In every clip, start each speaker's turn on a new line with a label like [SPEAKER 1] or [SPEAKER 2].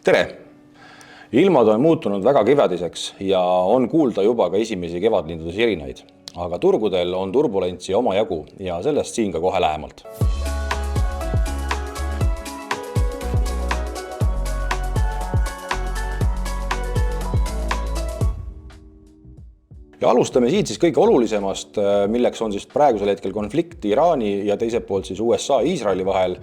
[SPEAKER 1] Tere! Ilmad on muutunud väga kevadiseks ja on kuulda juba ka esimesi kevadlindude sirinaid. Aga turgudel on turbulentsi omajagu ja sellest siin ka kohe lähemalt. Ja alustame siit siis kõige olulisemast, milleks on siis praegusel hetkel konflikt Iraani ja teiselt poolt siis USA ja Iisraeli vahel.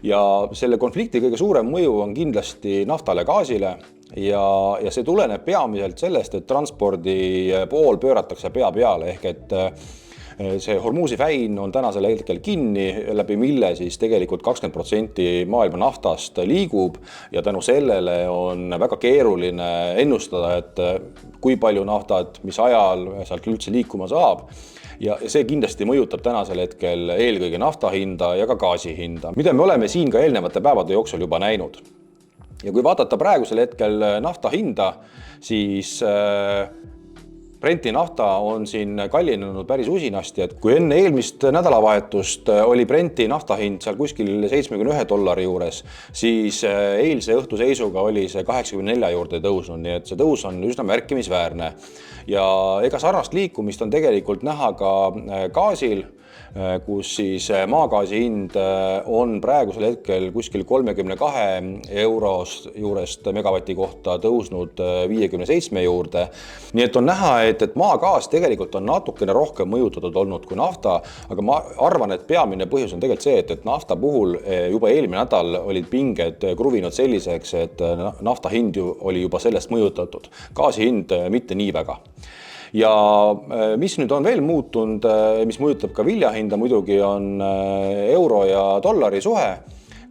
[SPEAKER 1] Ja selle konflikti kõige suurem mõju on kindlasti naftale ja gaasile ja see tuleneb peamiselt sellest, et transpordi pool pööratakse pea peale ehk et see Hormuzi väin on tänasel hetkel kinni, läbi mille siis tegelikult 20% maailma naftast liigub ja tänu sellele on väga keeruline ennustada, et kui palju naftat, mis ajal sealt üldse liikuma saab. Ja see kindlasti mõjutab tänasel hetkel eelkõige nafta hinda ja ka gaasi hinda, mida me oleme siin ka eelnevate päevade jooksul juba näinud. Ja kui vaadata praegusel hetkel nafta hinda, siis Brenti nafta on siin kallinenud päris usinasti, et kui enne eelmist nädalavahetust oli Brenti nafta hind seal kuskil $71 juures, siis eilse õhtu seisuga oli see 84 juurde tõusnud, nii et see tõus on üsna märkimisväärne. Ja ega sarnast liikumist on tegelikult näha ka gaasil, kus siis maagaasi hind on praegusel hetkel kuskil 32 juurest megavati kohta tõusnud 57 juurde. Nii et on näha, et maagaas tegelikult on natukene rohkem mõjutatud olnud kui nafta, aga ma arvan, et peamine põhjus on tegelikult see, et nafta puhul juba eelmine nädal olid pinged kruvinud selliseks, et nafta hind oli juba sellest mõjutatud. Gaasi hind mitte nii väga. Ja mis nüüd on veel muutunud, mis mõjutab ka viljahinda muidugi on euro ja dollari suhe,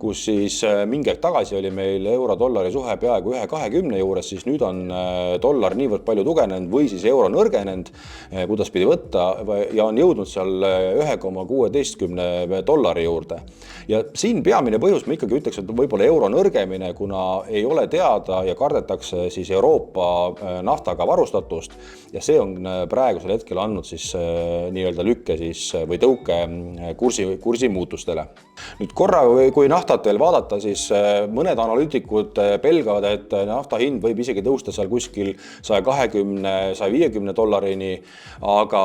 [SPEAKER 1] kus siis mingi aeg tagasi oli meil euro-dollari suhe peaaegu 1,20 juures, siis nüüd on dollar niivõrd palju tugenenud või siis euro nõrgenenud, kuidas pidi võtta, ja on jõudnud seal 1,16 dollari juurde. Ja siin peamine põhjus, ma ikkagi ütleks, et võib-olla euro nõrgemine, kuna ei ole teada ja kardetakse siis Euroopa naftaga varustatust ja see on praegusel hetkel andnud siis nii-öelda lükke siis või tõuke kursi muutustele. Nüüd korra, kui naftat veel vaadata, siis mõned analüütikud pelgavad, et nafta hind võib isegi tõusta seal kuskil $120–150 dollarini, aga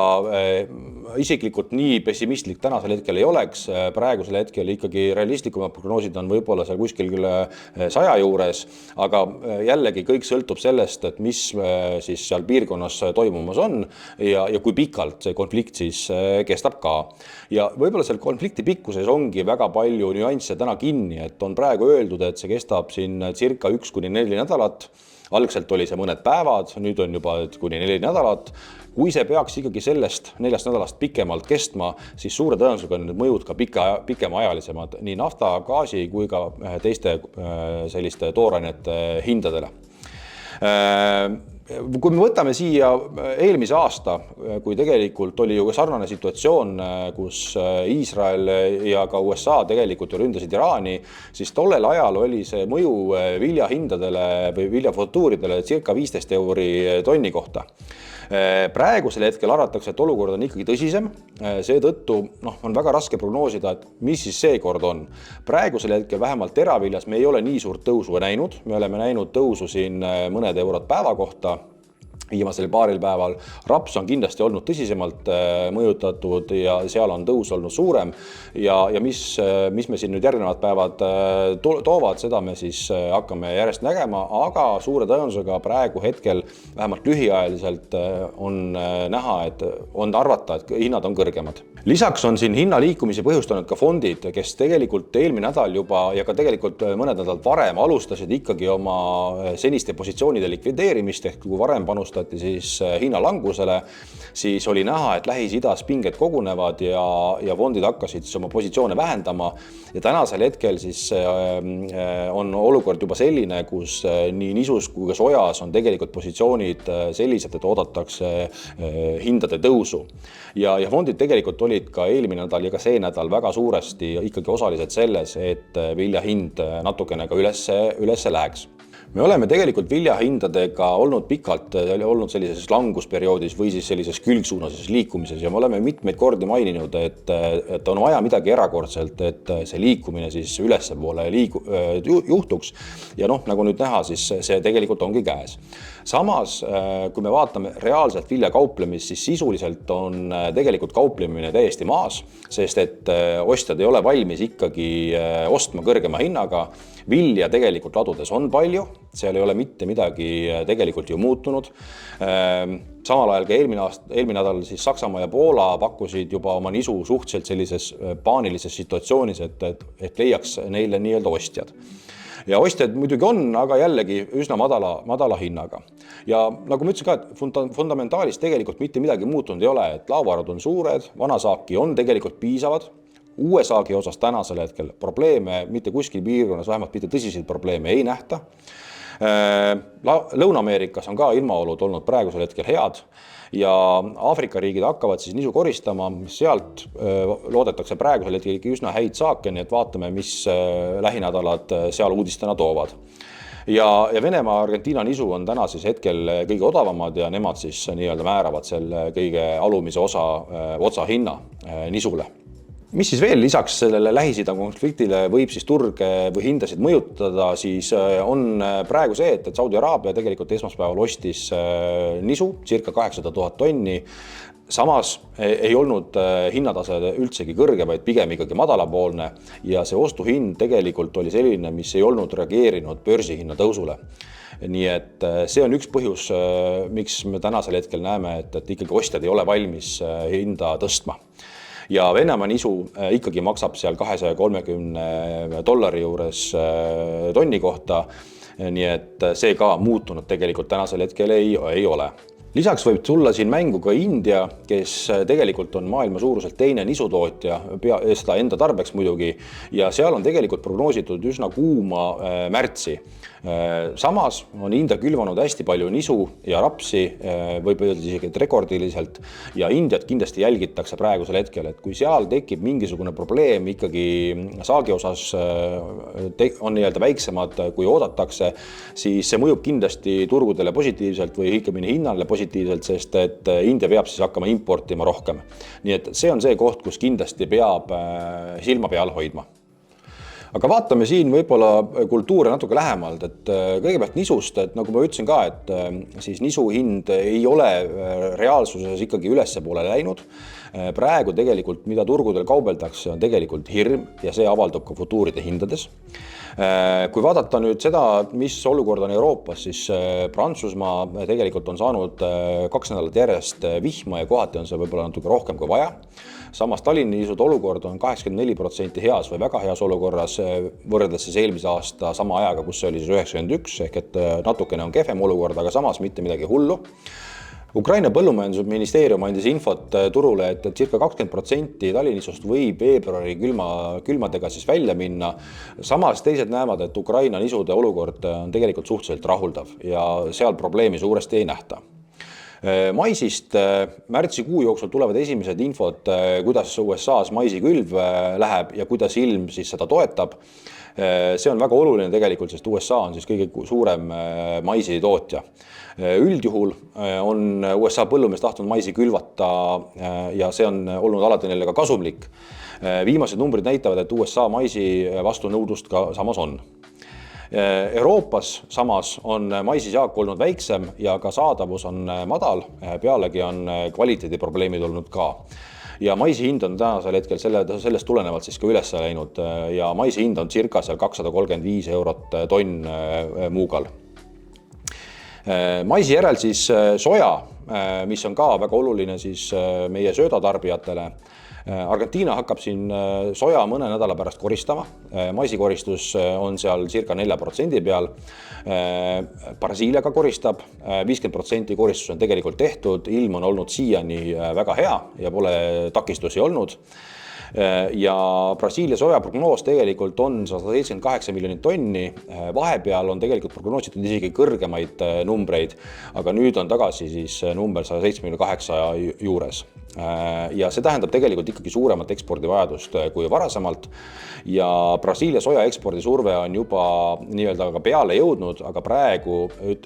[SPEAKER 1] isiklikult nii pessimistlik tänasel hetkel ei oleks. Praegusel hetkel ikkagi realistlikumad prognoosid on võib-olla seal kuskil 100 juures, aga jällegi kõik sõltub sellest, et mis siis seal piirkonnas toimumas on ja kui pikalt see konflikt siis kestab ka. Ja võib-olla seal konflikti pikkuses ongi väga palju nüansse täna kinni, et on praegu öeldud, et see kestab siin circa 1–4 nädalat. Algselt oli see mõned päevad, nüüd on juba kuni 4 nädalat. Kui see peaks ikkagi sellest 4 nädalast pikemalt kestma, siis suure tõenäosusega on need mõjud ka pikemaajalisemad nii nafta, gaasi kui ka teiste selliste toorainete hindadele. Kui me võtame siia eelmise aasta, kui tegelikult oli ju sarnane situatsioon, kus Iisrael ja ka USA tegelikult ründasid Iraani, siis tollel ajal oli see mõju viljahindadele või viljafutuuridele circa 15 euri tonni kohta. Praegusel hetkel arvatakse, et olukord on ikkagi tõsisem, seetõttu on väga raske prognoosida, et mis siis see kord on. Praegusel hetkel vähemalt teraviljas me ei ole nii suurt tõusu näinud, me oleme näinud tõusu siin mõned eurod päeva kohta, viimasel paaril päeval. Raps on kindlasti olnud tõsisemalt mõjutatud ja seal on tõus olnud suurem ja mis me siin nüüd järgnevad päevad toovad, seda me siis hakkame järjest nägema, aga suure tõenäosusega praegu hetkel vähemalt lühiajaliselt on näha, et on arvata, et hinnad on kõrgemad. Lisaks on siin hinnaliikumisi põhjustanud ka fondid, kes tegelikult eelmine nädal juba ja ka tegelikult mõned nädalad varem alustasid ikkagi oma seniste positsioonide likvideerimist, ehk kui varem panustati siis hinnalangusele, siis oli näha, et Lähis-Idas pinged kogunevad ja fondid hakkasid siis oma positsioone vähendama ja tänasel hetkel siis on olukord juba selline, kus nii nisus kui ka sojas on tegelikult positsioonid sellised, et oodatakse hindade tõusu. Ja fondid tegelikult olid ka eelmine nädal ja ka see nädal väga suuresti ikkagi osalised selles, et vilja hind natukene ka ülesse läheks. Me oleme tegelikult viljahindadega olnud pikalt olnud sellises langusperioodis või siis sellises külgsuunases liikumises ja me oleme mitmeid kordi maininud, et on vaja midagi erakordselt, et see liikumine siis ülespoole juhtuks. Ja nagu nüüd näha, siis see tegelikult ongi käes. Samas, kui me vaatame reaalselt viljakauplemist, siis sisuliselt on tegelikult kauplemine täiesti maas, sest et ostjad ei ole valmis ikkagi ostma kõrgema hinnaga. Vilja tegelikult ladudes on palju, seal ei ole mitte midagi tegelikult ju muutunud. Samal ajal ka eelmine nädal siis Saksamaa ja Poola pakkusid juba oma nisu suhteliselt sellises paanilises situatsioonis, et leiaks neile nii-öelda ostjad. Ja ostjad muidugi on, aga jällegi üsna madala hinnaga. Ja nagu ma ütlesin ka, et fundamentaalis tegelikult mitte midagi muutunud ei ole, et lauaarvud on suured, vanasaaki on tegelikult piisavad. Uue saagi osas tänasel hetkel probleeme mitte kuskil piirkonnas, vähemalt mitte tõsiseid probleeme ei nähta. Lõuna-Ameerikas on ka ilmaolud olnud praegusel hetkel head ja Aafrika riigid hakkavad siis nisu koristama, sealt loodetakse praegusel hetkel üsna häid saake, nii et vaatame, mis lähinädalad seal uudistena toovad. Ja Venemaa Argentiina nisu on täna siis hetkel kõige odavamad ja nemad siis nii-öelda määravad selle kõige alumise otsa hinna nisule. Mis siis veel lisaks sellele Lähis-Ida konfliktile võib siis turge või hindasid mõjutada, siis on praegu see, et Saudi Araabia tegelikult esmaspäeval ostis nisu, circa 800 000 tonni. Samas ei olnud hinnatase üldsegi kõrge, vaid pigem ikkagi madalapoolne ja see ostuhind tegelikult oli selline, mis ei olnud reageerinud börsihinna tõusule. Nii et see on üks põhjus, miks me tänasel hetkel näeme, et ikkagi ostjad ei ole valmis hinda tõstma. Ja Venemaa nisu ikkagi maksab seal $230 juures tonni kohta, nii et see ka muutunud tegelikult tänasel hetkel ei ole. Lisaks võib tulla siin mängu ka India, kes tegelikult on maailma suuruselt teine nisutootja, seda enda tarbeks muidugi, ja seal on tegelikult prognoositud üsna kuuma märtsi. Samas on India külvanud hästi palju nisu ja rapsi, võib öelda isegi rekordiliselt, ja Indiat kindlasti jälgitakse praegusel hetkel, et kui seal tekib mingisugune probleem ikkagi saagi osas on nii-öelda väiksemad kui oodatakse, siis see mõjub kindlasti turgudele positiivselt või õigemini hinnale positiivselt, sest et India peab siis hakkama importima rohkem. Nii et see on see koht, kus kindlasti peab silma peal hoidma. Aga vaatame siin võib-olla kultuure natuke lähemalt, et kõigepealt nisust, et nagu ma ütlesin ka, et siis nisu hind ei ole reaalsuses ikkagi ülespoole läinud. Praegu tegelikult, mida turgudel kaubeldakse, on tegelikult hirm ja see avaldub ka futuuride hindades. Kui vaadata nüüd seda, mis olukord on Euroopas, siis Prantsusmaa tegelikult on saanud 2 nädalat järjest vihma ja kohati on see võib-olla natuke rohkem kui vaja. Samas Tallinni niisude olukord on 84% heas või väga heas olukorras võrreldes siis eelmise aasta sama ajaga, kus see oli siis 91, ehk et natukene on kehvem olukord, aga samas mitte midagi hullu. Ukraina põllumajandusministeerium andis infot turule, et circa 20% Tallinnisust võib veebruari külmadega siis välja minna. Samas teised näevad, et Ukraina nisude olukord on tegelikult suhteliselt rahuldav ja seal probleemi suuresti ei nähta. Maisist märtsikuu jooksul tulevad esimesed infod, kuidas USA-s maisikülv läheb ja kuidas ilm siis seda toetab. See on väga oluline tegelikult, sest USA on siis kõige suurem maisi tootja. Üldjuhul on USA põllumees tahtnud maisi külvata ja see on olnud alati neile ka kasumlik. Viimased numbrid näitavad, et USA maisi vastu nõudlust ka samas on. Euroopas samas on maisisaak olnud väiksem ja ka saadavus on madal, pealegi on kvaliteediprobleemid olnud ka. Ja maisi hind on tänasel hetkel sellest tulenevalt siis ka üles läinud ja maisi hind on circa seal 235 eurot tonn muugal. Maisi järel siis soja, mis on ka väga oluline siis meie söödatarbijatele. Argentiina hakkab siin soja mõne nädala pärast koristama. Maisikoristus on seal circa 4% peal. Brasiilia ka koristab. 50% koristus on tegelikult tehtud. Ilm on olnud siiani väga hea ja pole takistusi olnud. ja Brasiilia soja prognoos tegelikult on 178 miljonit tonni. Vahepeal on tegelikult prognoositud isegi kõrgemaid numbreid, aga nüüd on tagasi siis number 178 juures. Ja see tähendab tegelikult ikkagi suuremat ekspordivajadust kui varasemalt ja Brasiilia soja ekspordisurve on juba nii-öelda ka peale jõudnud, aga praegu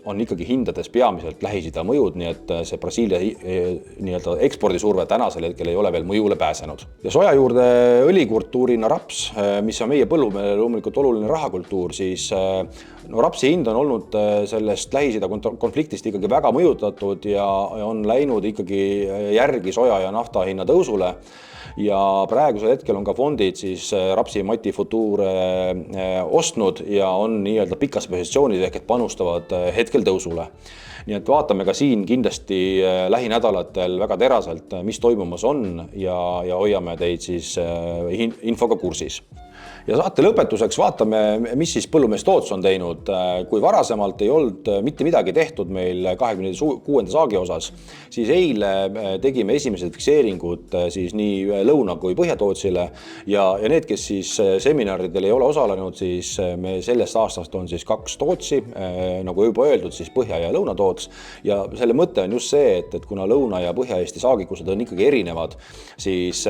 [SPEAKER 1] on ikkagi hindades peamiselt Lähis-Ida mõjud, nii et see Brasiilia nii-öelda ekspordisurve tänasel hetkel ei ole veel mõjule pääsenud. Ja soja juurde õlikultuurina raps, mis on meie põllumeele loomulikult oluline rahakultuur, siis rapsi hind on olnud sellest Lähis-Ida konfliktist ikkagi väga mõjutatud ja on läinud ikkagi järgi soja ja nafta hinna tõusule. Ja praegusel hetkel on ka fondid siis rapsi Mati Future ostnud ja on nii-öelda pikas positsioonid ehk et panustavad hetkel tõusule. Nii et vaatame ka siin kindlasti lähinädalatel väga teraselt, mis toimumas on ja hoiame teid siis infoga kursis. Ja saate lõpetuseks vaatame, mis siis põllumeestoots on teinud. Kui varasemalt ei olnud mitte midagi tehtud meil 26. saagi osas, siis eile tegime esimesed fikseeringud siis nii lõuna kui põhjatootsile ja need, kes siis seminaridel ei ole osalenud, siis me sellest aastast on siis 2 tootsi, nagu juba öeldud, siis põhja- ja lõunatoots ja selle mõte on just see, et kuna lõuna- ja põhja-Eesti saagikused on ikkagi erinevad, siis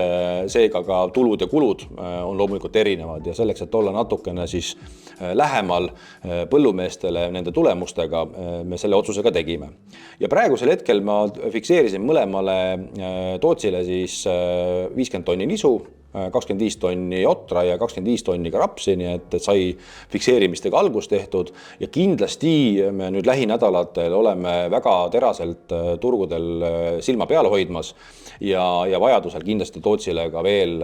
[SPEAKER 1] seega ka tulud ja kulud on loomulikult erinevad. Ja selleks, et olla natukene siis lähemal põllumeestele nende tulemustega, me selle otsusega tegime. Ja praegusel hetkel ma fikseerisin mõlemale tootsile siis 50 tonni nisu, 25 tonni otra ja 25 tonni ka rapsi, nii et sai fikseerimistega algus tehtud ja kindlasti me nüüd lähinädalatel oleme väga teraselt turgudel silma peal hoidmas ja vajadusel kindlasti tootsile ka veel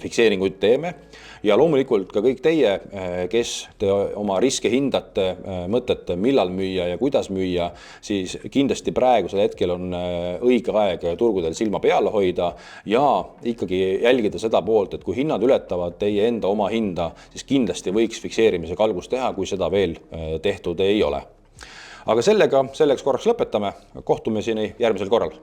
[SPEAKER 1] fikseeringuid teeme. Ja loomulikult ka kõik teie, kes te oma riske hindate, mõtlete, millal müüa ja kuidas müüa, siis kindlasti praegusel hetkel on õige aeg turgudel silma peal hoida ja ikkagi jälgida seda poolt, et kui hinnad ületavad teie enda oma hinda, siis kindlasti võiks fikseerimisega algust teha, kui seda veel tehtud ei ole. Aga selleks korraks lõpetame. Kohtume siin järgmisel korral.